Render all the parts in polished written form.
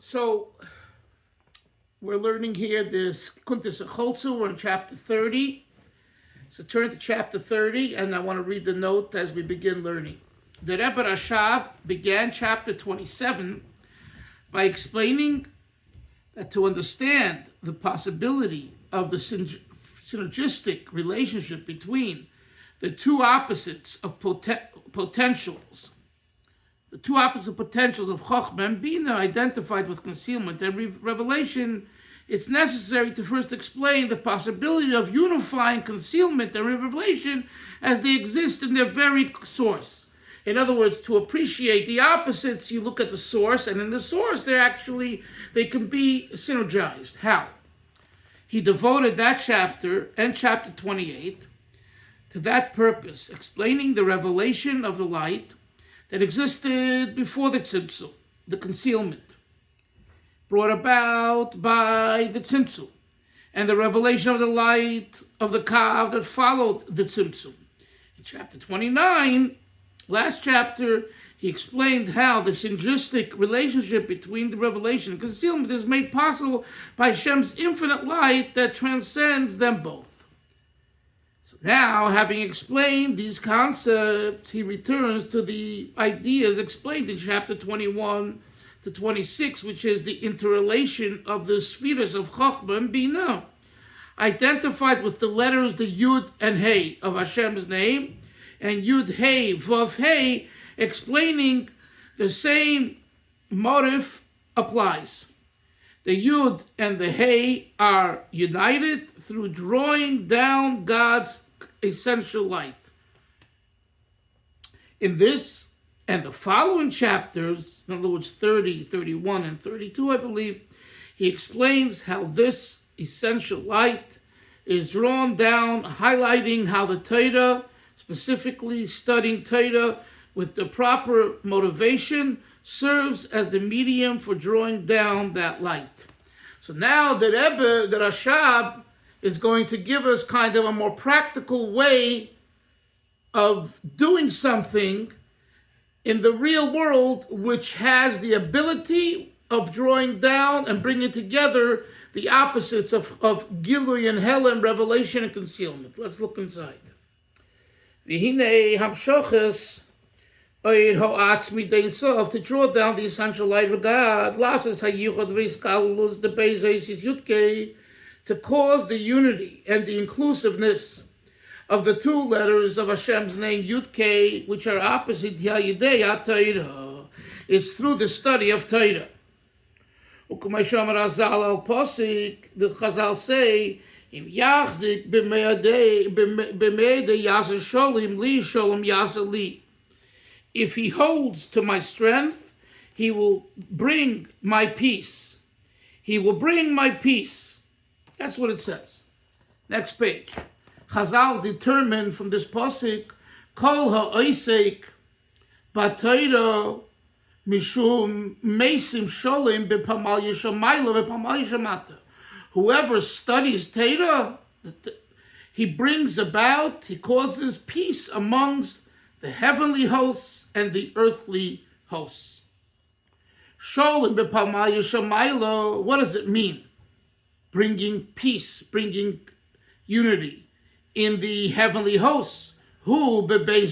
So we're learning here this Hechaltzu. We're in chapter 30. So turn to chapter 30, and I want to read the note as we begin learning. The Rebbe Rashab began chapter 27 by explaining that to understand the possibility of the synergistic relationship between the two opposites of potentials, the two opposite potentials of Chochmah and Bina identified with concealment and revelation, it's necessary to first explain the possibility of unifying concealment and revelation as they exist in their very source. In other words, to appreciate the opposites, you look at the source, and in the source, they can be synergized. How? He devoted that chapter and chapter 28 to that purpose, explaining the revelation of the light that existed before the tzimtzum, the concealment, brought about by the tzimtzum, and the revelation of the light of the kav that followed the tzimtzum. In chapter 29, last chapter, he explained how the synergistic relationship between the revelation and concealment is made possible by Hashem's infinite light that transcends them both. So now, having explained these concepts, he returns to the ideas explained in chapter 21 to 26, which is the interrelation of the spheres of Chochmah and Bina, identified with the letters the Yud and Hey of Hashem's name, and Yud Hey Vav Hey, explaining the same motive applies. The Yud and the Hey are united through drawing down God's essential light. In this and the following chapters, in other words 30, 31, and 32, I believe, he explains how this essential light is drawn down, highlighting how the Torah, specifically studying Torah with the proper motivation, serves as the medium for drawing down that light. So now the Rebbe, the Rashab, is going to give us kind of a more practical way of doing something in the real world, which has the ability of drawing down and bringing together the opposites of Gilui and Helen, revelation and concealment. Let's look inside. V'hinei hamshoches oir ha'atzmi deinsof, to draw down the essential light of God, lasses hayichod v'iskalus the beis yutke, to cause the unity and the inclusiveness of the two letters of Hashem's name, Yud-K, which are opposite Yayidei HaTorah. It's through the study of Torah. U'kumasham Razal al-Posik, the Chazal say, Im yachzik b'meidei yasa sholim li sholem yasa li. If he holds to my strength, he will bring my peace. He will bring my peace. That's what it says. Next page. Chazal determined from this pasuk, Kol ha'oisek b'Torah mishum mesim sholim b'pamal yeshamayla b'pamal yeshamata. Whoever studies Torah, he brings about, he causes peace amongst the heavenly hosts and the earthly hosts. Sholim b'pamal yeshamayla, what does it mean? Bringing peace, bringing unity in the heavenly hosts. Who this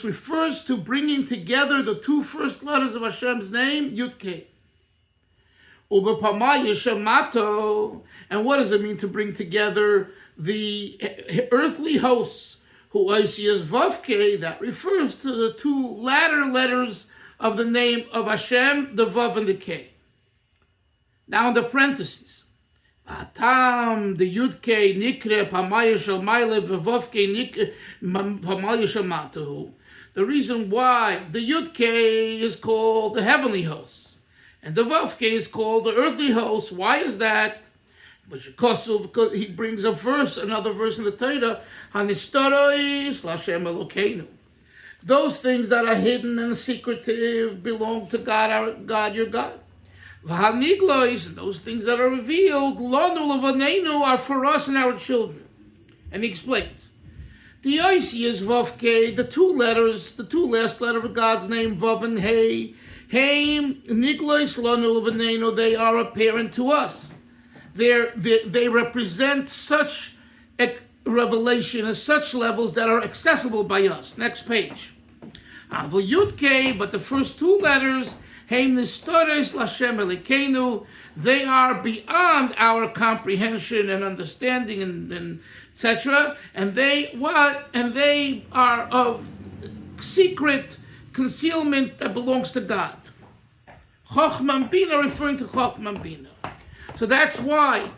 refers to bringing together the two first letters of Hashem's name, Yud-K. And what does it mean to bring together the earthly hosts? Who is Vav-K, that refers to the two latter letters of the name of Hashem, the Vav and the K. Now in the parentheses, Atam, the Yud-K, Nikre, Pamaya Shalmaile, Vavov-K, Pamaya Shamatahu. The reason why the Yud-K is called the heavenly hosts, and the Vav-K is called the earthly hosts. Why is that? Because he brings a verse, another verse in the Torah, Hanistarois Lashem Elokeinu. Those things that are hidden and secretive belong to God, your God. V'haniglois, and those things that are revealed, lonu levanenu, are for us and our children. And he explains, the Oisi is Vav-K, the two last letter of God's name, Vav and Hey. Haim Niglois Lanu Veneno, they are apparent to us. They represent such revelation at such levels that are accessible by us. Next page. Avol Yud-K, but the first two letters, Haim Nistores Lashem Elikenu, they are beyond our comprehension and understanding and etc. And they are of secret concealment that belongs to God. Chochmah Bina, referring to Chochmah Bina. So that's why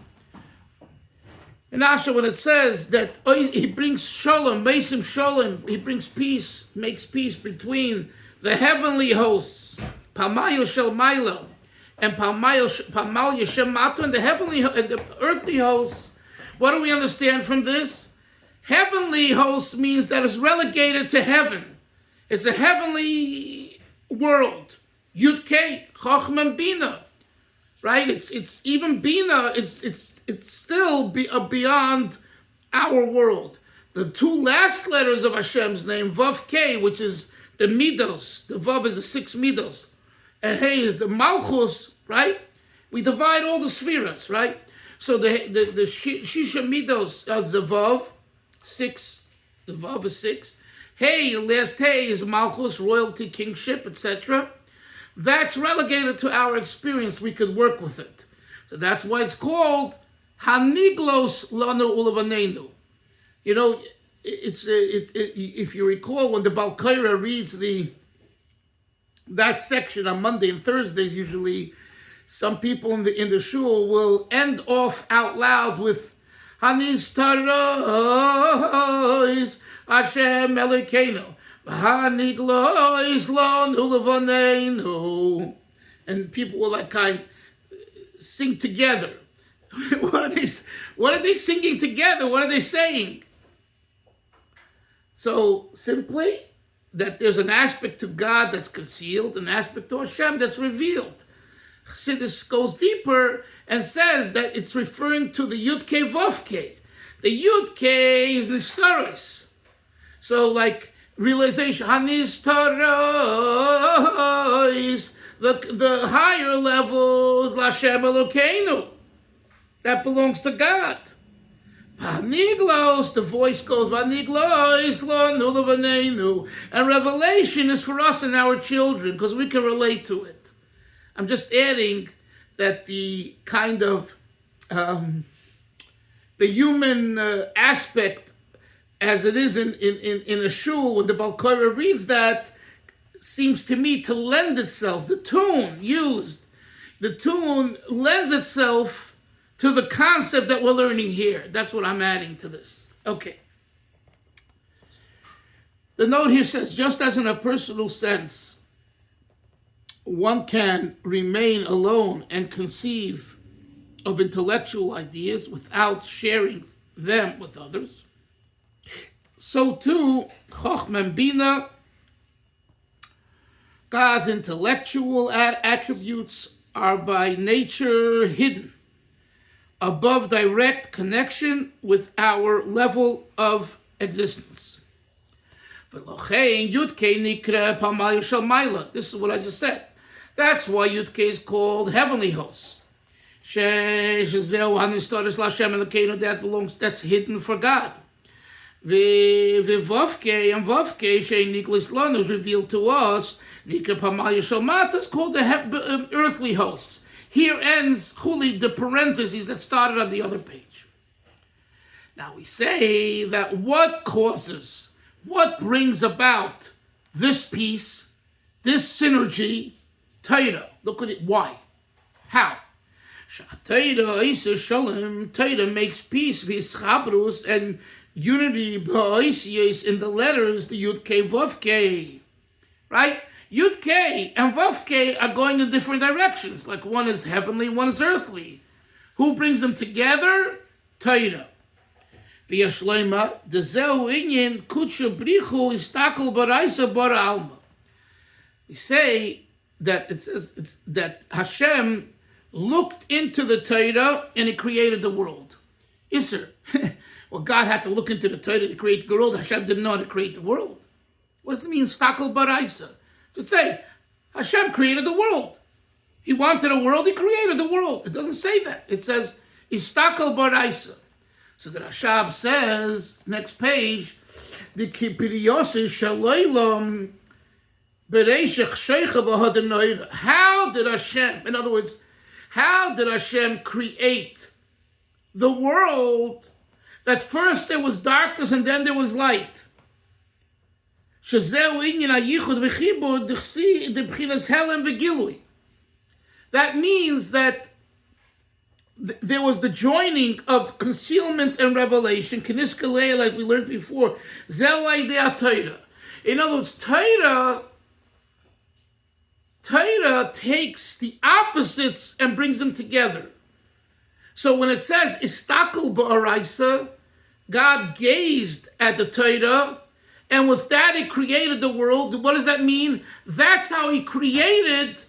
in Asher, when it says that he brings shalom, mesim shalom, he brings peace, makes peace between the heavenly hosts, Palmayo Shel Milo, and Palmayo Shem Mato, and the heavenly and the earthly hosts. What do we understand from this? Heavenly hosts means that it's relegated to heaven. It's a heavenly world. Yud-K, Chochmah Bina. Right? It's even Bina, it's still beyond our world. The two last letters of Hashem's name, Vav K, which is the Midos, the Vav is the 6 Midos, and Hey is the Malchus, right? We divide all the spheres, right? So the Shisha Midos is the Vav, 6, the Vav is 6. Hey, last Hey is Malchus, royalty, kingship, etc. That's relegated to our experience. We could work with it. So that's why it's called Haniglos Lanu Ulavanenu. You know, if you recall, when the Balkaira reads that section on Monday and Thursdays, usually some people in the shul will end off out loud with Hanis Tarois Hashem Elokeinu. And people will sing together. What are they singing together? What are they saying? So simply that there's an aspect to God that's concealed, an aspect to Hashem that's revealed. Chassidus goes deeper and says that it's referring to the Yud-K Vav-K. The Yud-K is the Nistaros. So realization, Hanis Tarois, the higher levels, Lashem Elokeinu, that belongs to God. Vaniglos, the voice goes, Vaniglos, Lanu Levanenu, and revelation is for us and our children, because we can relate to it. I'm just adding that the kind of, the human aspect as it is in a shul, when the Balkaira reads that, seems to me to lend itself, the tune lends itself to the concept that we're learning here. That's what I'm adding to this. Okay. The note here says, just as in a personal sense, one can remain alone and conceive of intellectual ideas without sharing them with others, so too, Chochmah Bina, God's intellectual attributes are by nature hidden, above direct connection with our level of existence. This is what I just said. That's why Yud-K is called heavenly hosts. That belongs, that's hidden for God. Vavke and Vavke Shein Niklas Lanu is revealed to us. Nikra Pamalya Shalmata is called the earthly hosts. Here ends Chuli, the parentheses that started on the other page. Now we say that what brings about this peace, this synergy, Torah. Look at it. Why? How? Torah makes peace, v'ischabrus, and unity in the letters, the Yud-K, Vav-K, right? Yud-K and Vav-K are going in different directions. Like one is heavenly, one is earthly. Who brings them together? Torah. V'yashleima, dezeu inyan kutsha brichu istakol baraisa bara alma. We say that it says that Hashem looked into the Torah and it created the world. Isser. Well, God had to look into the Torah to create the world. Hashem didn't know how to create the world. What does it mean, Stakol Baraisa? To say, Hashem created the world. He wanted a world, he created the world. It doesn't say that. It says, Istakel Baraisa. So the Rashab says, next page, the Kipiriyose Shalaylam Bereshech Sheikha V'Hadanoira. How did Hashem, in other words, how did Hashem create the world that first there was darkness and then there was light? That means that there was the joining of concealment and revelation, like we learned before. In other words, Torah takes the opposites and brings them together. So when it says, Istakel ba'araisa, God gazed at the Torah, and with that he created the world. What does that mean? That's how he created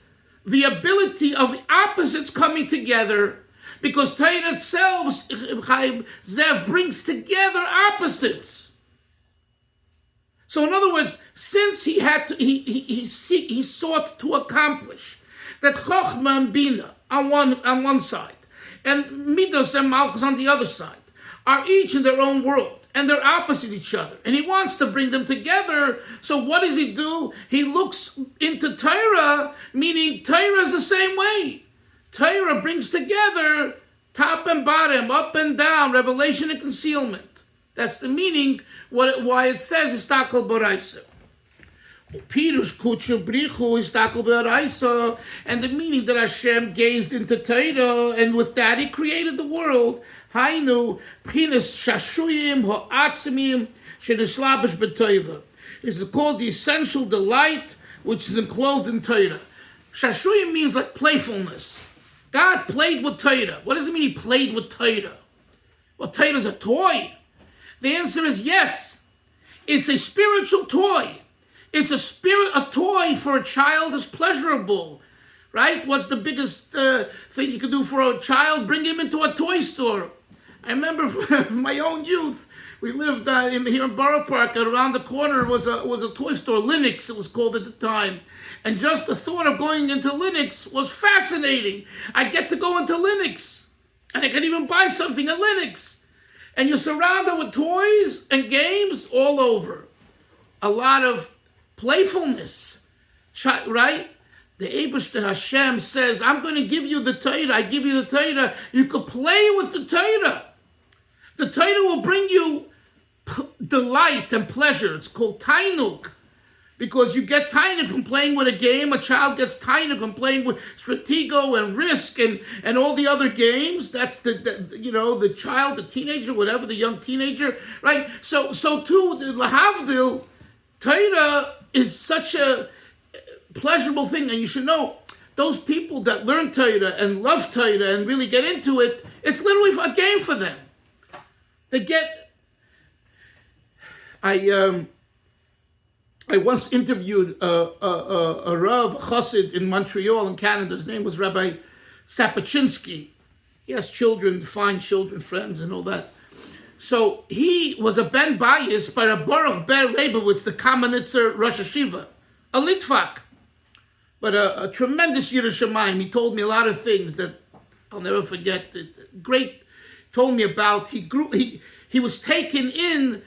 the ability of the opposites coming together, because Torah itself, Zev, brings together opposites. So in other words, since he had to, he sought to accomplish that Chochmah and Bina on one side, and Midos and Malchus on the other side, are each in their own world, and they're opposite each other. And he wants to bring them together. So what does he do? He looks into Torah, meaning Torah is the same way. Torah brings together top and bottom, up and down, revelation and concealment. That's the meaning, why it says Istakel Baraisa. Peter's Kutsha Brichu Istakel Baraisa, and the meaning that Hashem gazed into Torah, and with that he created the world. Hainu Pchinas Shashuyim Ha'atzimim Shenislabish B'Toiva. This is called the essential delight which is enclosed in Torah. Shashuyim means like playfulness. God played with Torah. What does it mean he played with Torah? Well, Torah is a toy. The answer is yes. It's a spiritual toy. It's a toy for a child is pleasurable. Right? What's the biggest thing you can do for a child? Bring him into a toy store. I remember from my own youth, we lived here in Borough Park, and around the corner was a toy store, Linux it was called at the time. And just the thought of going into Linux was fascinating. I get to go into Linux, and I can even buy something at Linux. And you're surrounded with toys and games all over. A lot of playfulness, right? The Eibishter Hashem says, I'm going to give you the Torah. I give you the Torah. You could play with the Torah. The Torah will bring you delight and pleasure. It's called tainuk, because you get tainuk from playing with a game. A child gets tainuk from playing with Stratego and Risk and all the other games. That's the child, the teenager, whatever, the young teenager, right? So too, the lahavdil, Torah is such a pleasurable thing, and you should know those people that learn Torah and love Torah and really get into it, it's literally a game for them. They get. I once interviewed a Rav Chassid in Montreal in Canada. His name was Rabbi Sapachinsky. He has children, fine children, friends, and all that. So he was a Ben Bayis by a Baruch Ber Leibowitz, the Kamenitzer Rosh Hashiva, a Litvak, but a tremendous Yiddish Shamayim. He told me a lot of things that I'll never forget. Great, told me about. He was taken in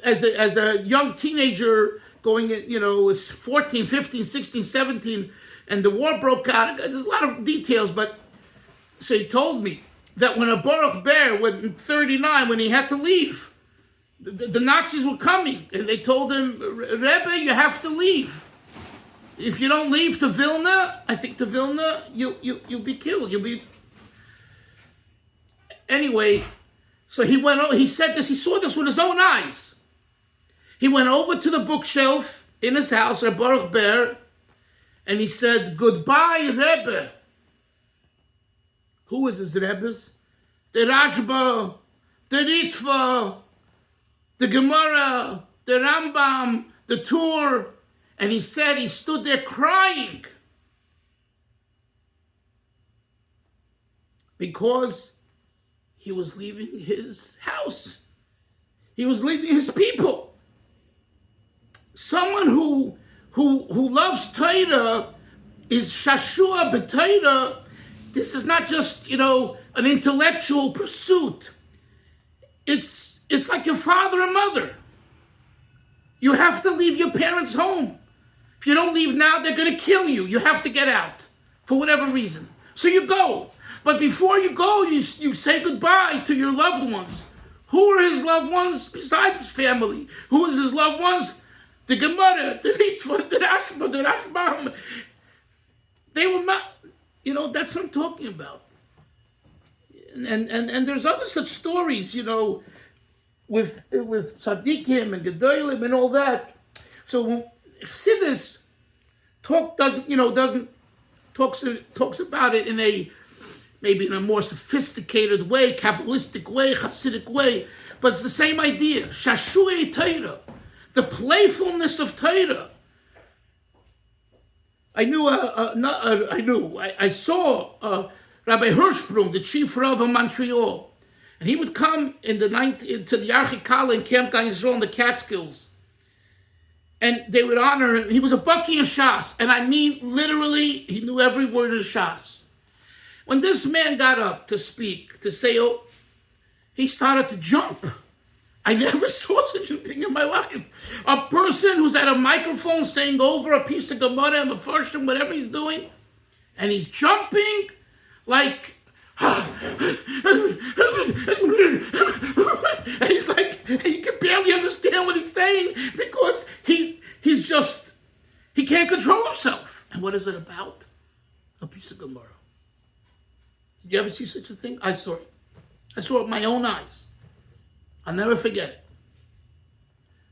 as a young teenager, going in, was 14, 15, 16, 17, and the war broke out. There's a lot of details, but so he told me that when a Baruch Ber, when 39, when he had to leave, the Nazis were coming, and they told him, Rebbe, you have to leave. If you don't leave to Vilna, I think to Vilna, you'll be killed. Anyway, so he went. He said this. He saw this with his own eyes. He went over to the bookshelf in his house at Baruch Ber, and he said, "Goodbye, Rebbe." Who was his Rebbes? The Rashba, the Ritva, the Gemara, the Rambam, the Tur. And he said he stood there crying because he was leaving his house. He was leaving his people. Someone who who loves Torah is shashua b'Torah. This is not just, an intellectual pursuit. It's like your father and mother. You have to leave your parents' home. If you don't leave now, they're going to kill you. You have to get out for whatever reason. So you go. But before you go, you say goodbye to your loved ones. Who are his loved ones besides his family? Who is his loved ones? The Gemara, the Ritva, the Rashba, the Rashbam. They were not, that's what I'm talking about. And there's other such stories, with tzaddikim and gedolim and all that. So Chassidus talks about it maybe in a more sophisticated way, Kabbalistic way, Hasidic way, but it's the same idea. Shashuei Torah, the playfulness of Torah. I saw Rabbi Hirschbrum, the chief Rav of Montreal, and he would come to the RC Dalfin in Camp Gan Yisrael in the Catskills, and they would honor him. He was a Baki of Shas, and I mean literally, he knew every word of Shas. When this man got up to speak, to say, he started to jump. I never saw such a thing in my life. A person who's at a microphone saying over a piece of Gemara and the first and whatever he's doing, and he's jumping like, and he's like, he can barely understand what he's saying because he can't control himself. And what is it about? A piece of Gemara. Did you ever see such a thing? I saw it. I saw it with my own eyes. I'll never forget it.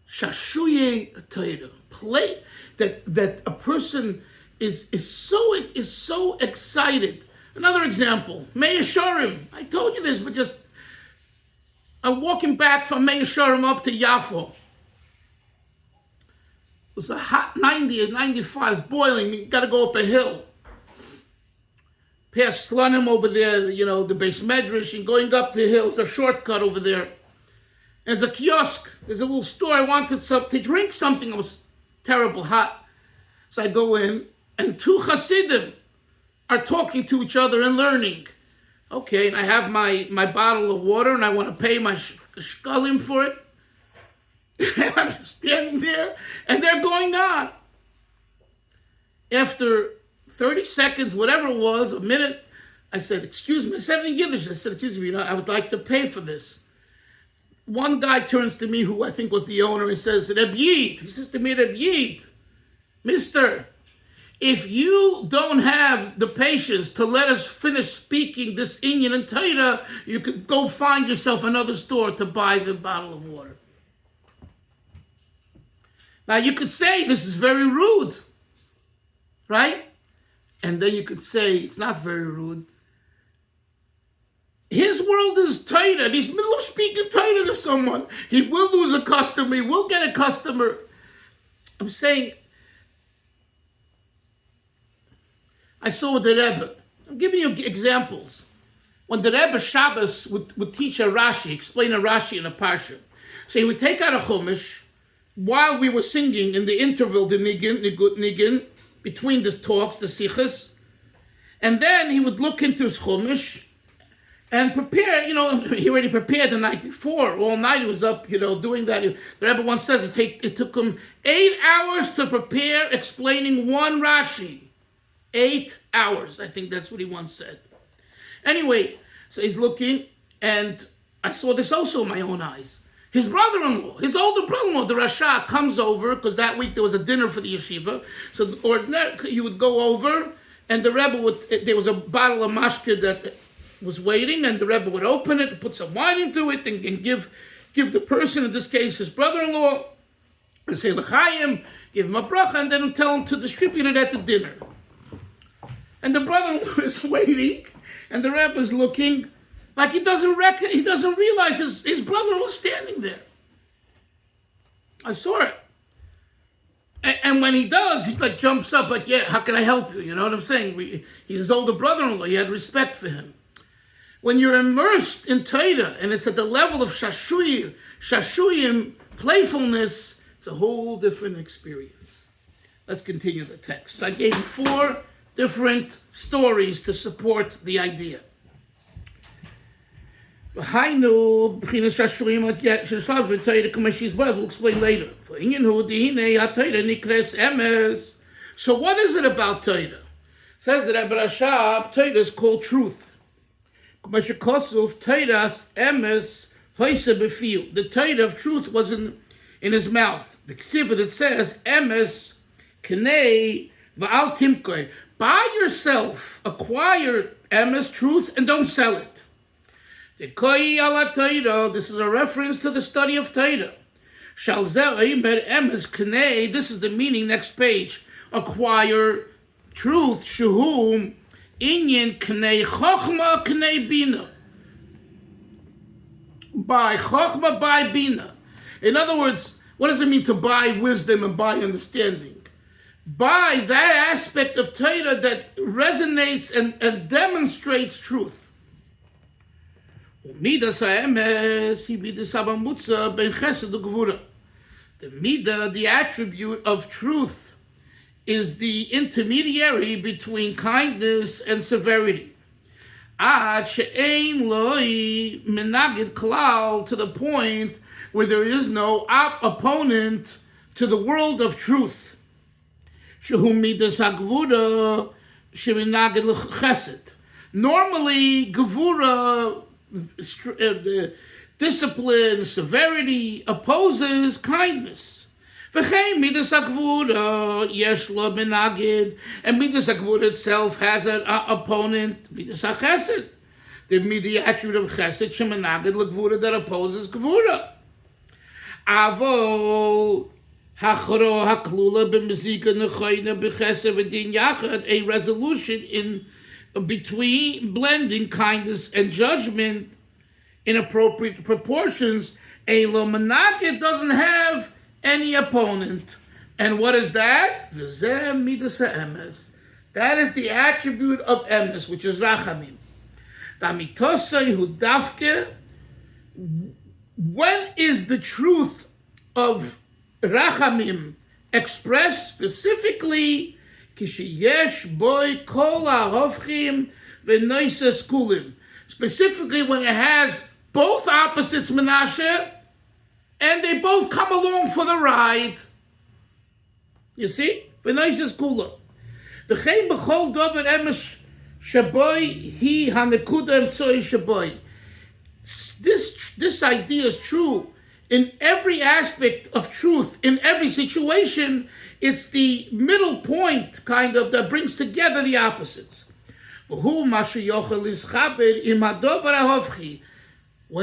Shashuye Torah. Play that a person is so excited. Another example, Mei Yesharim. I told you this, but I'm walking back from Mei Yesharim up to Yafo. It was a hot 90 or 95, it's boiling. You got to go up a hill. Past Slunim over there, the Beis Medrash, and going up the hill. It's a shortcut over there. There's a kiosk. There's a little store. I wanted to drink something. It was terrible hot. So I go in, and two Hasidim are talking to each other and learning. Okay, and I have my bottle of water, and I want to pay my shkalim for it. And I'm just standing there, and they're going on. After 30 seconds, whatever it was, a minute, I said, excuse me. I said in Yiddish, I said, excuse me, I would like to pay for this. One guy turns to me, who I think was the owner, and says, Reb Yid. He says to me, Reb Yid, mister, if you don't have the patience to let us finish speaking this Inyan and Torah, you could go find yourself another store to buy the bottle of water. Now you could say this is very rude, right? And then you could say it's not very rude. His world is Torah. He's middle of speaking Torah to someone. He will lose a customer. He will get a customer. I'm saying, I saw with the Rebbe. I'm giving you examples. When the Rebbe Shabbos would teach a Rashi, explain a Rashi in a Parsha. So he would take out a Chumash while we were singing in the interval, the Nigun, between the talks, the Sichas. And then he would look into his Chumash and prepare, he already prepared the night before. All night he was up, doing that. The Rebbe once says it took him 8 hours to prepare explaining one Rashi. 8 hours, I think that's what he once said. Anyway, so he's looking, and I saw this also in my own eyes. His brother-in-law, his older brother-in-law, the Rasha, comes over, because that week there was a dinner for the yeshiva. So you would go over, and the Rebbe there was a bottle of mashke that was waiting, and the Rebbe would open it, put some wine into it, and give the person, in this case his brother-in-law, and say l'chaim, give him a bracha, and then tell him to distribute it at the dinner. And the brother-in-law is waiting, and the Rebbe is looking like he doesn't realize his brother-in-law standing there. I saw it. And when he does, he jumps up like, yeah, how can I help you? You know what I'm saying? He's his older brother-in-law. He had respect for him. When you're immersed in Torah, and it's at the level of shashuyim, playfulness, it's a whole different experience. Let's continue the text. I gave you 4 different stories to support the idea. We'll explain later. So what is it about Torah? Says that Rabbi Rashab, Torah is called truth. The Torah of truth was in his mouth. The Ksivit, it says, Emes Knei Va'al Timkoi. Buy yourself, acquire Emes, truth, and don't sell it. This is a reference to the study of Torah. This is the meaning, next page. Acquire truth, Shuhum, Inyan Knei Chochma Knei Bina. Buy Chochma, buy Bina. In other words, what does it mean to buy wisdom and buy understanding? Buy that aspect of Torah that resonates and demonstrates truth. The midah, the attribute of truth, is the intermediary between kindness and severity. To the point where there is no opponent to the world of truth. Normally, Gevura, the discipline, severity, opposes kindness. And Midas HaGvura itself has an opponent, Midas HaChesed. The attribute of Chesed, Shemenagid L'Gvura, that opposes Gvura. Avol Hachro Haklula B'Mezika Nechoyna B'Chesed V'Din Yachad, a resolution in between blending kindness and judgment in appropriate proportions. A Lomanagid doesn't have any opponent. And what is that? That is the attribute of Emes, which is Rachamim. When is the truth of Rachamim expressed? Specifically, specifically when it has both opposites, Menashe, and they both come along for the ride. You see? This idea is true in every aspect of truth, in every situation. It's the middle point, kind of, that brings together the opposites. When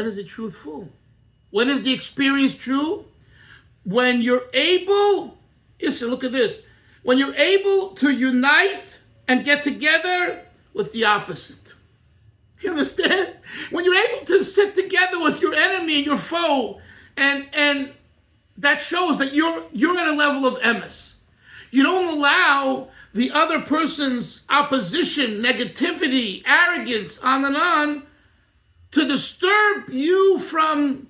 is it truthful? When is the experience true? When you're able, listen, look at this. When you're able to unite and get together with the opposite. You understand? When you're able to sit together with your enemy and your foe, and that shows that you're at a level of emes. You don't allow the other person's opposition, negativity, arrogance, on, to disturb you from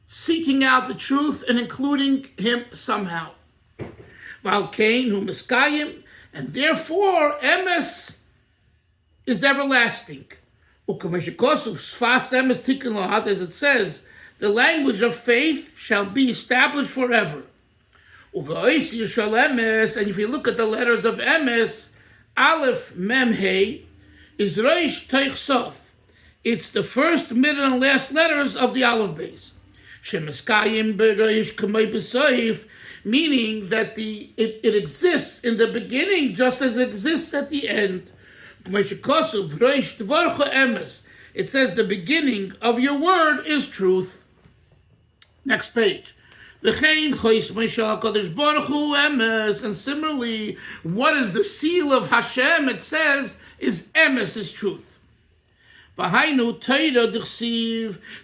seeking out the truth and including him somehow. Valkain hu miskayim, and therefore emes is everlasting. As it says, the language of faith shall be established forever. And if you look at the letters of Emes, Aleph Mem Hey is Reish Teich Sof. It's the first, middle, and last letters of the Aleph base. Shemiskayim B'Reish Kamei B'Soif, meaning that it exists in the beginning just as it exists at the end. It says the beginning of your word is truth. Next page. And similarly, what is the seal of Hashem? It says is emes, is truth.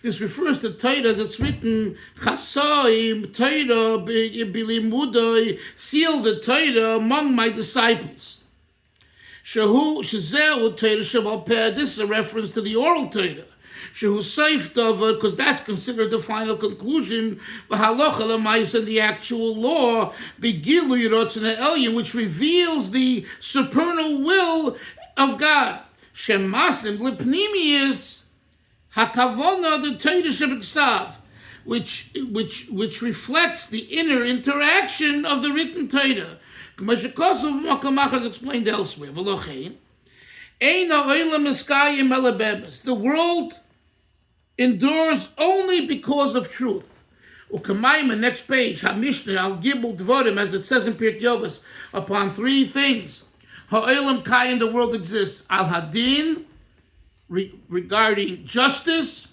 This refers to Torah as it's written, Chasoim, Torah, Bilimudoi, seal the Torah among my disciples. This is a reference to the oral Torah. shehu seif davar, because that's considered the final conclusion, v'halacha l'mayis, and the actual law, begilu yirotzin ha'elyon, which reveals the supernal will of God. Shemasim l'pnimius hakavona the Torah shebiksav, which reflects the inner interaction of the written Torah. Is explained elsewhere. The world endures only because of truth. Next page, Hamishna al Gibul Dvorim, as it says in Pirkei Avos, upon three things. Ha'olam kayin, the world exists. Al hadin, regarding justice,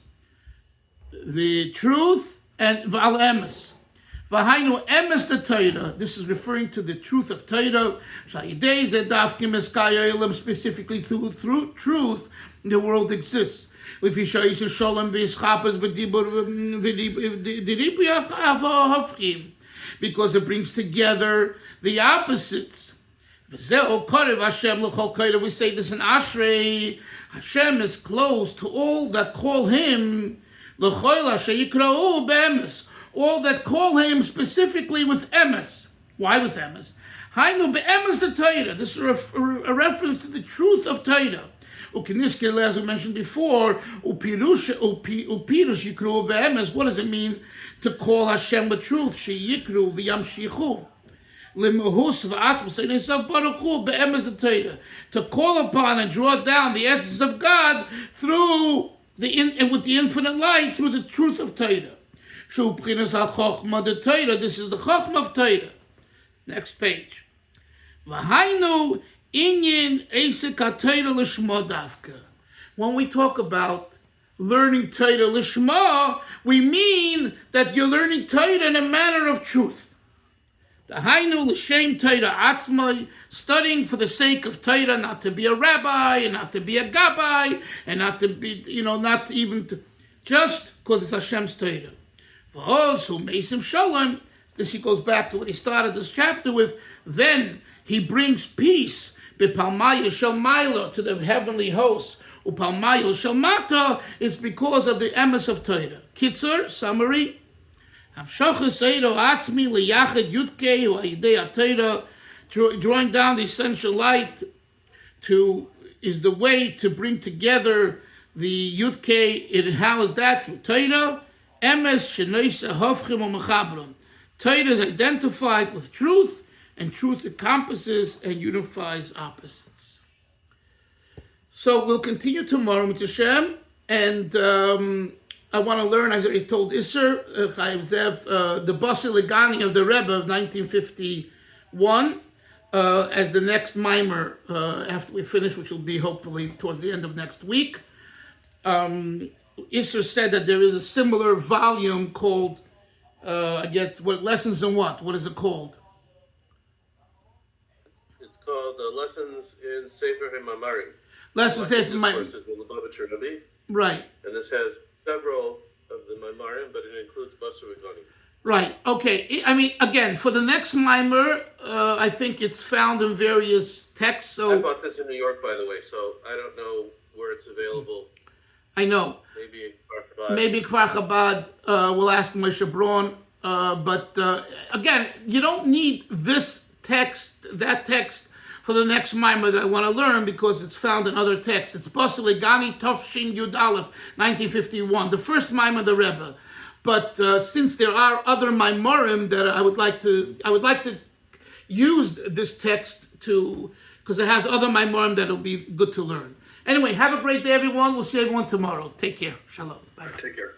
the truth, and Val emes. Vahainu emes the Torah. This is referring to the truth of Torah. Specifically through truth, the world exists. Because it brings together the opposites. We say this in Ashrei. Hashem is close to all that call him. All that call him specifically with emes. Why with emes? Hainu be'emes the Torah. This is a reference to the truth of Torah. Ukinisker, as we mentioned before, upirush yikru be'emes. What does it mean to call Hashem with truth? Sheyikru v'yamshichu. Limahus v'atzmus einesav baruch hu be'emes the Torah. To call upon and draw down the essence of God through with the infinite light, through the truth of Torah. This is the Chochmah of Torah. Next page. When we talk about learning Torah lishma, we mean that you're learning Torah in a manner of truth. Studying for the sake of Torah, not to be a rabbi, and not to be a gabbai, and not to be, not even to, just because it's Hashem's Torah. Also, Mesim Shalom, this he goes back to what he started this chapter with, then he brings peace, B'palmaya Shalmaila, to the heavenly hosts, Upalmaya Shalmata, it's because of the emes of Torah. Kitzur, summary, drawing down the essential light is the way to bring together the Yudke. How is that? Through Torah. Emes shenoisa hofchim u'mechabron. Torah is identified with truth, and truth encompasses and unifies opposites. So we'll continue tomorrow, Mitzvah Hashem, and I want to learn, as I told Isser, Chaim Zev, the Basi Legani of the Rebbe of 1951, as the next mimer after we finish, which will be hopefully towards the end of next week. Isser said that there is a similar volume called, Lessons in what? What is it called? It's called Lessons in Sefer HaMamarim. Lessons in Sefer HaMamarim. Right. And this has several of the Mamarim, but it includes Basar V'Gani. Right. Okay. I mean, again, for the next mimer, I think it's found in various texts. So I bought this in New York, by the way, so I don't know where it's available. I know. Maybe Kfar Chabad. We'll ask Moshe Braun. But again, you don't need that text, for the next mimer that I want to learn, because it's found in other texts. It's Basar Legani Tovshin Yud Aleph, 1951, the first mimer of the Rebbe. But since there are other mimarim that I would like to use this text because it has other mimarim that will be good to learn. Anyway, have a great day, everyone. We'll see everyone tomorrow. Take care. Shalom. Bye. Take care.